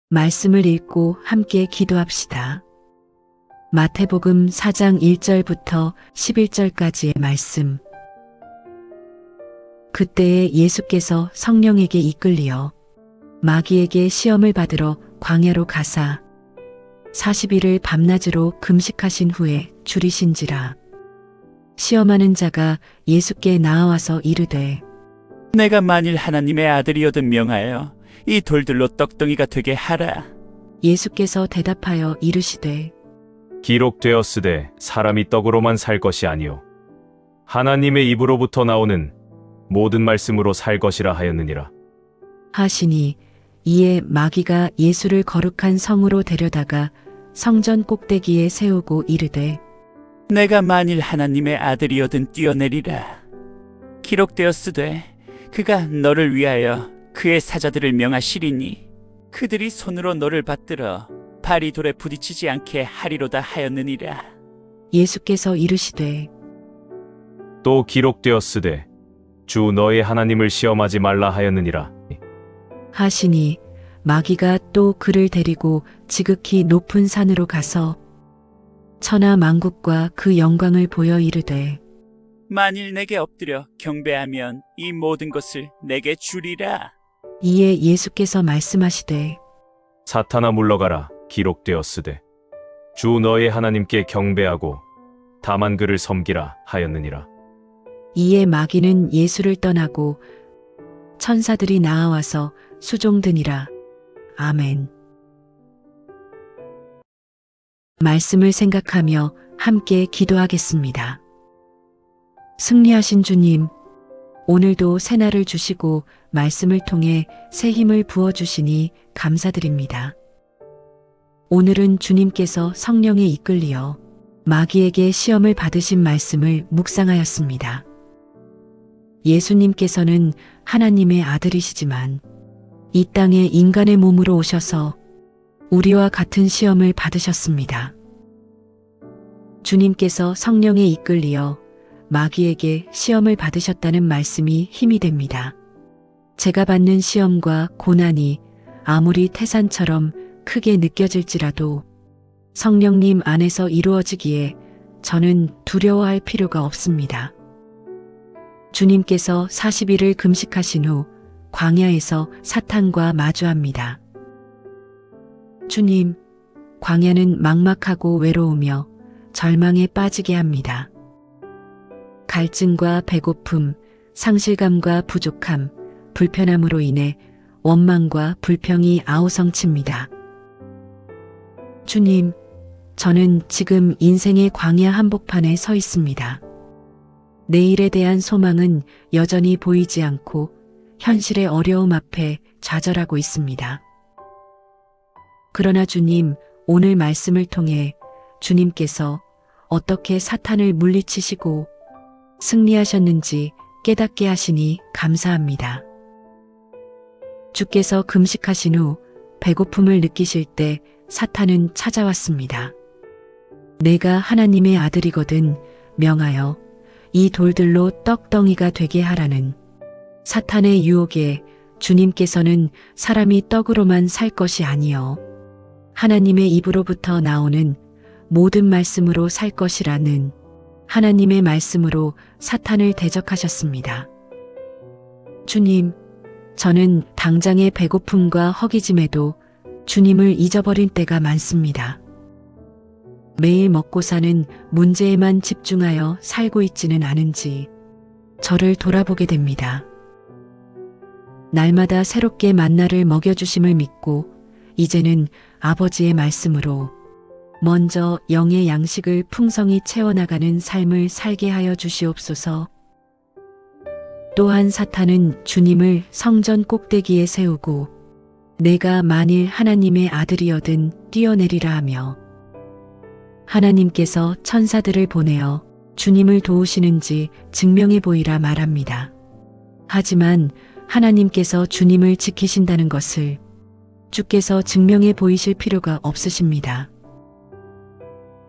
말씀을 읽고 함께 기도합시다. 마태복음 4장 1절부터 11절까지의 말씀. 그때에 예수께서 성령에게 이끌리어 마귀에게 시험을 받으러 광야로 가사 40일을 밤낮으로 금식하신 후에 줄이신지라. 시험하는 자가 예수께 나아와서 이르되 내가 만일 하나님의 아들이어든 명하여 이 돌들로 떡덩이가 되게 하라. 예수께서 대답하여 이르시되 기록되었으되 사람이 떡으로만 살 것이 아니요 하나님의 입으로부터 나오는 모든 말씀으로 살 것이라 하였느니라. 하시니 이에 마귀가 예수를 거룩한 성으로 데려다가 성전 꼭대기에 세우고 이르되 내가 만일 하나님의 아들이어든 뛰어내리라. 기록되었으되 그가 너를 위하여 그의 사자들을 명하시리니 그들이 손으로 너를 받들어 발이 돌에 부딪히지 않게 하리로다 하였느니라. 예수께서 이르시되 또 기록되었으되 주 너의 하나님을 시험하지 말라 하였느니라. 하시니 마귀가 또 그를 데리고 지극히 높은 산으로 가서 천하 만국과 그 영광을 보여 이르되 만일 내게 엎드려 경배하면 이 모든 것을 내게 주리라. 이에 예수께서 말씀하시되 사탄아 물러가라. 기록되었으되 주 너의 하나님께 경배하고 다만 그를 섬기라 하였느니라. 이에 마귀는 예수를 떠나고 천사들이 나아와서 수종드니라. 아멘. 말씀을 생각하며 함께 기도하겠습니다. 승리하신 주님, 오늘도 새날을 주시고 말씀을 통해 새 힘을 부어주시니 감사드립니다. 오늘은 주님께서 성령에 이끌리어 마귀에게 시험을 받으신 말씀을 묵상하였습니다. 예수님께서는 하나님의 아들이시지만 이 땅에 인간의 몸으로 오셔서 우리와 같은 시험을 받으셨습니다. 주님께서 성령에 이끌리어 마귀에게 시험을 받으셨다는 말씀이 힘이 됩니다. 제가 받는 시험과 고난이 아무리 태산처럼 크게 느껴질지라도 성령님 안에서 이루어지기에 저는 두려워할 필요가 없습니다. 주님께서 40일을 금식하신 후 광야에서 사탄과 마주합니다. 주님, 광야는 막막하고 외로우며 절망에 빠지게 합니다. 갈증과 배고픔, 상실감과 부족함, 불편함으로 인해 원망과 불평이 아우성칩니다. 주님, 저는 지금 인생의 광야 한복판에 서 있습니다. 내일에 대한 소망은 여전히 보이지 않고 현실의 어려움 앞에 좌절하고 있습니다. 그러나 주님, 오늘 말씀을 통해 주님께서 어떻게 사탄을 물리치시고 승리하셨는지 깨닫게 하시니 감사합니다. 주께서 금식하신 후 배고픔을 느끼실 때 사탄은 찾아왔습니다. 내가 하나님의 아들이거든 명하여 이 돌들로 떡덩이가 되게 하라는 사탄의 유혹에 주님께서는 사람이 떡으로만 살 것이 아니요 하나님의 입으로부터 나오는 모든 말씀으로 살 것이라는 하나님의 말씀으로 사탄을 대적하셨습니다. 주님, 저는 당장의 배고픔과 허기짐에도 주님을 잊어버린 때가 많습니다. 매일 먹고 사는 문제에만 집중하여 살고 있지는 않은지 저를 돌아보게 됩니다. 날마다 새롭게 만나를 먹여주심을 믿고 이제는 아버지의 말씀으로 먼저 영의 양식을 풍성히 채워나가는 삶을 살게 하여 주시옵소서. 또한 사탄은 주님을 성전 꼭대기에 세우고 내가 만일 하나님의 아들이어든 뛰어내리라 하며 하나님께서 천사들을 보내어 주님을 도우시는지 증명해 보이라 말합니다. 하지만 하나님께서 주님을 지키신다는 것을 주께서 증명해 보이실 필요가 없으십니다.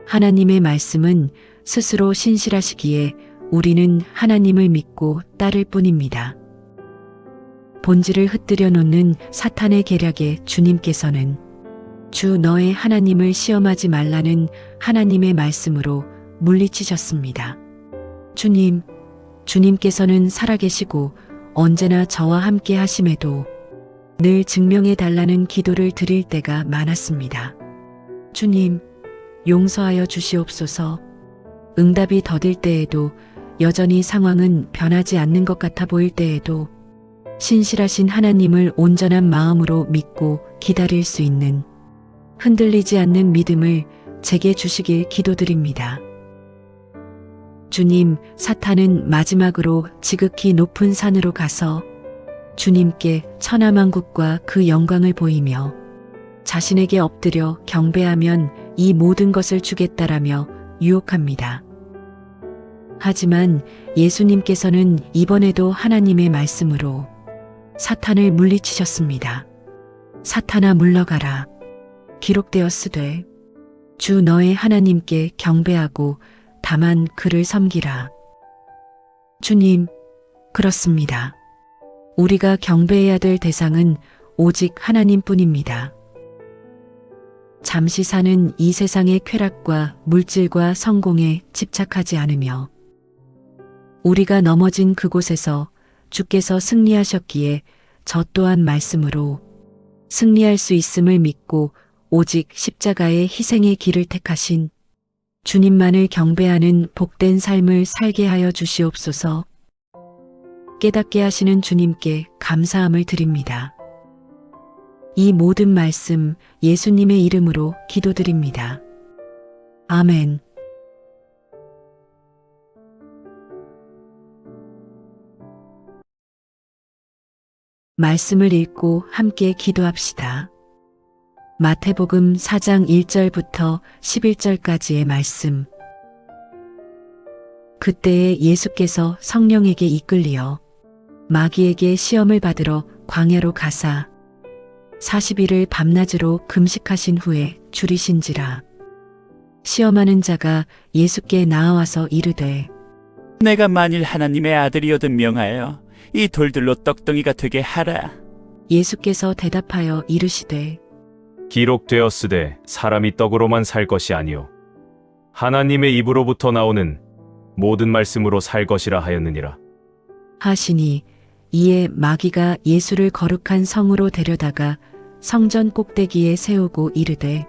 하나님의 말씀은 스스로 신실하시기에 우리는 하나님을 믿고 따를 뿐입니다. 본질을 흩뜨려 놓는 사탄의 계략에 주님께서는 주 너의 하나님을 시험하지 말라는 하나님의 말씀으로 물리치셨습니다. 주님께서는 살아계시고 언제나 저와 함께 하심에도 늘 증명해 달라는 기도를 드릴 때가 많았습니다. 주님, 용서하여 주시옵소서. 응답이 더딜 때에도, 여전히 상황은 변하지 않는 것 같아 보일 때에도 신실하신 하나님을 온전한 마음으로 믿고 기다릴 수 있는 흔들리지 않는 믿음을 제게 주시길 기도드립니다. 주님, 사탄은 마지막으로 지극히 높은 산으로 가서 주님께 천하만국과 그 영광을 보이며 자신에게 엎드려 경배하면 이 모든 것을 주겠다라며 유혹합니다. 하지만 예수님께서는 이번에도 하나님의 말씀으로 사탄을 물리치셨습니다. 사탄아 물러가라. 기록되었으되 주 너의 하나님께 경배하고 다만 그를 섬기라. 주님, 그렇습니다. 우리가 경배해야 될 대상은 오직 하나님뿐입니다. 잠시 사는 이 세상의 쾌락과 물질과 성공에 집착하지 않으며 우리가 넘어진 그곳에서 주께서 승리하셨기에 저 또한 말씀으로 승리할 수 있음을 믿고 오직 십자가의 희생의 길을 택하신 주님만을 경배하는 복된 삶을 살게 하여 주시옵소서. 깨닫게 하시는 주님께 감사함을 드립니다. 이 모든 말씀 예수님의 이름으로 기도드립니다. 아멘. 말씀을 읽고 함께 기도합시다. 마태복음 4장 1절부터 11절까지의 말씀. 그때에 예수께서 성령에게 이끌리어 마귀에게 시험을 받으러 광야로 가사 40일을 밤낮으로 금식하신 후에 줄이신지라. 시험하는 자가 예수께 나아와서 이르되 내가 만일 하나님의 아들이어든 명하여 이 돌들로 떡덩이가 되게 하라. 예수께서 대답하여 이르시되 기록되었으되 사람이 떡으로만 살 것이 아니요 하나님의 입으로부터 나오는 모든 말씀으로 살 것이라 하였느니라. 하시니 이에 마귀가 예수를 거룩한 성으로 데려다가 성전 꼭대기에 세우고 이르되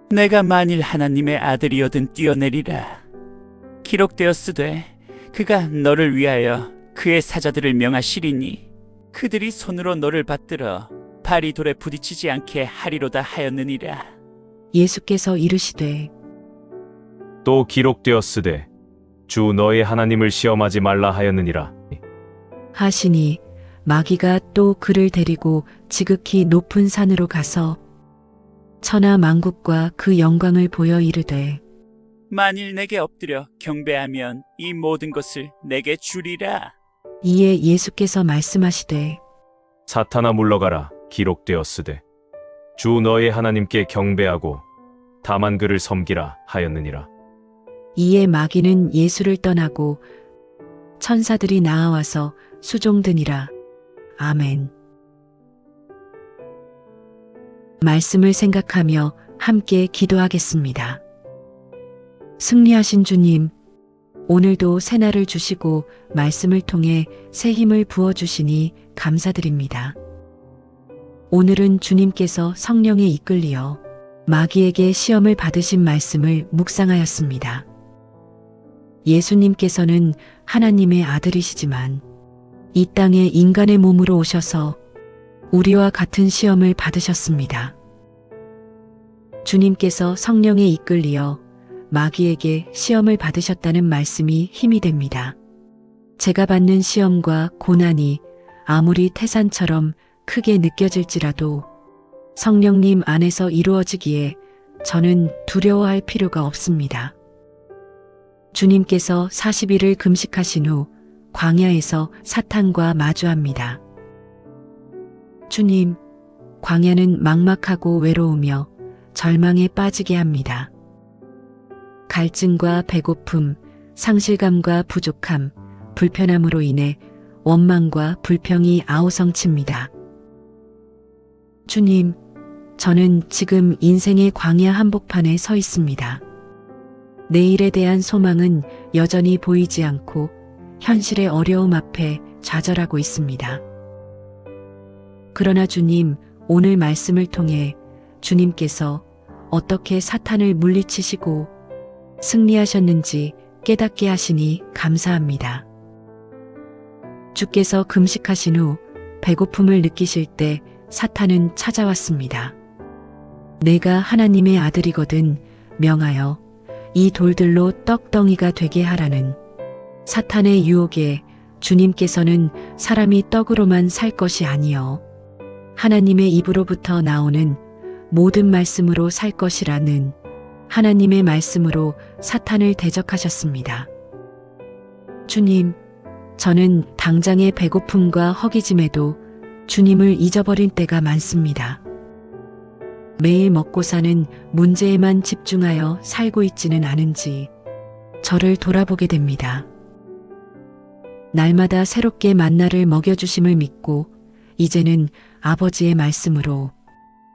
내가 만일 하나님의 아들이어든 뛰어내리라. 기록되었으되 그가 너를 위하여 그의 사자들을 명하시리니 그들이 손으로 너를 받들어 발이 돌에 부딪히지 않게 하리로다 하였느니라. 예수께서 이르시되 또 기록되었으되 주 너의 하나님을 시험하지 말라 하였느니라. 하시니 마귀가 또 그를 데리고 지극히 높은 산으로 가서 천하 만국과 그 영광을 보여 이르되 만일 내게 엎드려 경배하면 이 모든 것을 내게 주리라. 이에 예수께서 말씀하시되 사탄아 물러가라. 기록되었으되 주 너의 하나님께 경배하고 다만 그를 섬기라 하였느니라. 이에 마귀는 예수를 떠나고 천사들이 나아와서 수종드니라. 아멘. 말씀을 생각하며 함께 기도하겠습니다. 승리하신 주님, 오늘도 새날을 주시고 말씀을 통해 새 힘을 부어주시니 감사드립니다. 오늘은 주님께서 성령에 이끌리어 마귀에게 시험을 받으신 말씀을 묵상하였습니다. 예수님께서는 하나님의 아들이시지만 이 땅에 인간의 몸으로 오셔서 우리와 같은 시험을 받으셨습니다. 주님께서 성령에 이끌리어 마귀에게 시험을 받으셨다는 말씀이 힘이 됩니다. 제가 받는 시험과 고난이 아무리 태산처럼 크게 느껴질지라도 성령님 안에서 이루어지기에 저는 두려워할 필요가 없습니다. 주님께서 40일을 금식하신 후 광야에서 사탄과 마주합니다. 주님, 광야는 막막하고 외로우며 절망에 빠지게 합니다. 갈증과 배고픔, 상실감과 부족함, 불편함으로 인해 원망과 불평이 아우성칩니다. 주님, 저는 지금 인생의 광야 한복판에 서 있습니다. 내일에 대한 소망은 여전히 보이지 않고 현실의 어려움 앞에 좌절하고 있습니다. 그러나 주님, 오늘 말씀을 통해 주님께서 어떻게 사탄을 물리치시고 승리하셨는지 깨닫게 하시니 감사합니다. 주께서 금식하신 후 배고픔을 느끼실 때 사탄은 찾아왔습니다. 내가 하나님의 아들이거든 명하여 이 돌들로 떡덩이가 되게 하라는 사탄의 유혹에 주님께서는 사람이 떡으로만 살 것이 아니요 하나님의 입으로부터 나오는 모든 말씀으로 살 것이라는 하나님의 말씀으로 사탄을 대적하셨습니다. 주님, 저는 당장의 배고픔과 허기짐에도 주님을 잊어버린 때가 많습니다. 매일 먹고 사는 문제에만 집중하여 살고 있지는 않은지 저를 돌아보게 됩니다. 날마다 새롭게 만나를 먹여주심을 믿고 이제는 아버지의 말씀으로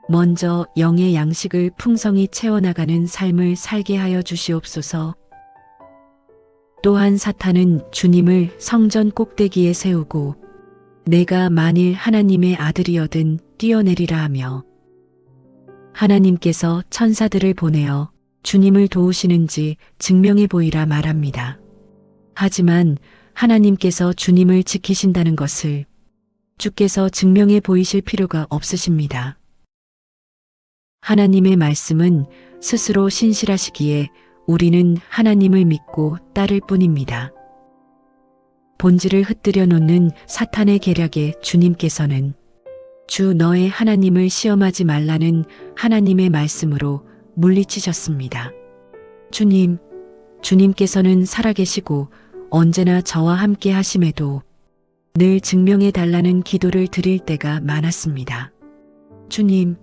먼저 영의 양식을 풍성히 채워나가는 삶을 살게 하여 주시옵소서. 또한 사탄은 주님을 성전 꼭대기에 세우고 내가 만일 하나님의 아들이여든 뛰어내리라 하며 하나님께서 천사들을 보내어 주님을 도우시는지 증명해 보이라 말합니다. 하지만 하나님께서 주님을 지키신다는 것을 주께서 증명해 보이실 필요가 없으십니다. 하나님의 말씀은 스스로 신실하시기에 우리는 하나님을 믿고 따를 뿐입니다. 본질을 흩뜨려 놓는 사탄의 계략에 주님께서는 주 너의 하나님을 시험하지 말라는 하나님의 말씀으로 물리치셨습니다. 주님, 주님께서는 살아계시고 언제나 저와 함께 하심에도 늘 증명해 달라는 기도를 드릴 때가 많았습니다. 주님,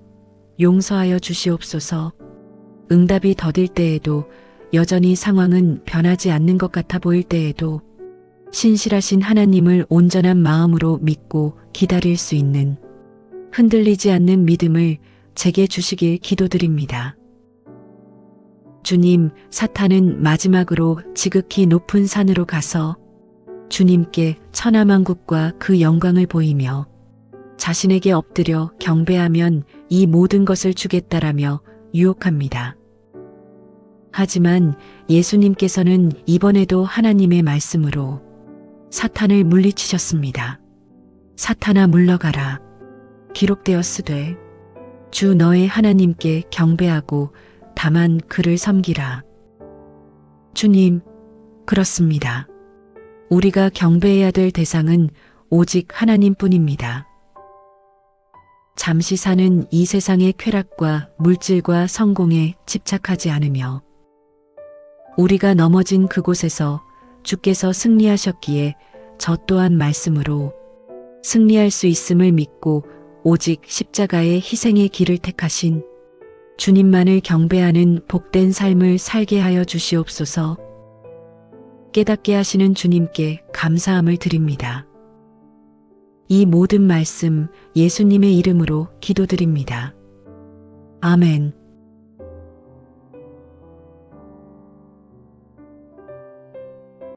용서하여 주시옵소서. 응답이 더딜 때에도 여전히 상황은 변하지 않는 것 같아 보일 때에도 신실하신 하나님을 온전한 마음으로 믿고 기다릴 수 있는 흔들리지 않는 믿음을 제게 주시길 기도드립니다. 주님, 사탄은 마지막으로 지극히 높은 산으로 가서 주님께 천하만국과 그 영광을 보이며 자신에게 엎드려 경배하면 이 모든 것을 주겠다라며 유혹합니다. 하지만 예수님께서는 이번에도 하나님의 말씀으로 사탄을 물리치셨습니다. 사탄아 물러가라. 기록되었으되 주 너의 하나님께 경배하고 다만 그를 섬기라. 주님, 그렇습니다. 우리가 경배해야 될 대상은 오직 하나님뿐입니다. 잠시 사는 이 세상의 쾌락과 물질과 성공에 집착하지 않으며 우리가 넘어진 그곳에서 주께서 승리하셨기에 저 또한 말씀으로 승리할 수 있음을 믿고 오직 십자가의 희생의 길을 택하신 주님만을 경배하는 복된 삶을 살게 하여 주시옵소서. 깨닫게 하시는 주님께 감사함을 드립니다. 이 모든 말씀 예수님의 이름으로 기도드립니다. 아멘.